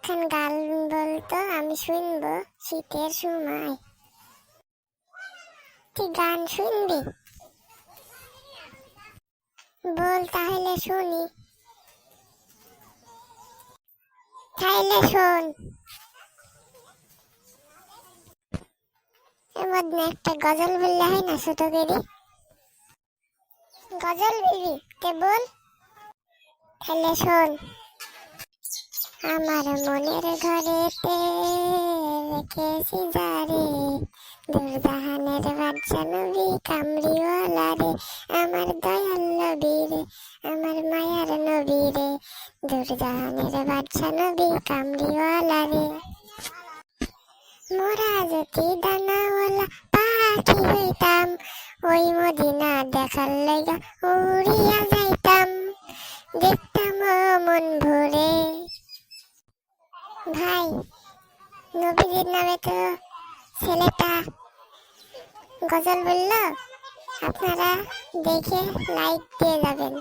একখান গান বলতো, আমি শুনবো শীতের সময়। তুই গান শুনবি? বল তাহলে শুনি। তাহলে শোন। এর মধ্যে একটা গজল বললে হয় না ছোট করে? গজল বলবি? তে বল। তাহলে শোন। আমার মনের ঘরেতে রেখেছি যারে, দুর্জাহানের বাদশা নবী কামলিওয়ালা রে, আমার দয়াল নবী রে, আমার মায়ার নবী রে, দুর্জাহানের বাদশা নবী কামলিওয়ালা রে। মোরা যদি দানাওয়ালা পাখি হইতাম, ওই মদিনা দেখার লাইগা উড়িয়া যাইতাম, দেখতাম মন ভরে। ভাই, নবীজির নামে তো ছেলেটা গজল বললো, আপনারা দেখে লাইক দিয়ে যাবেন।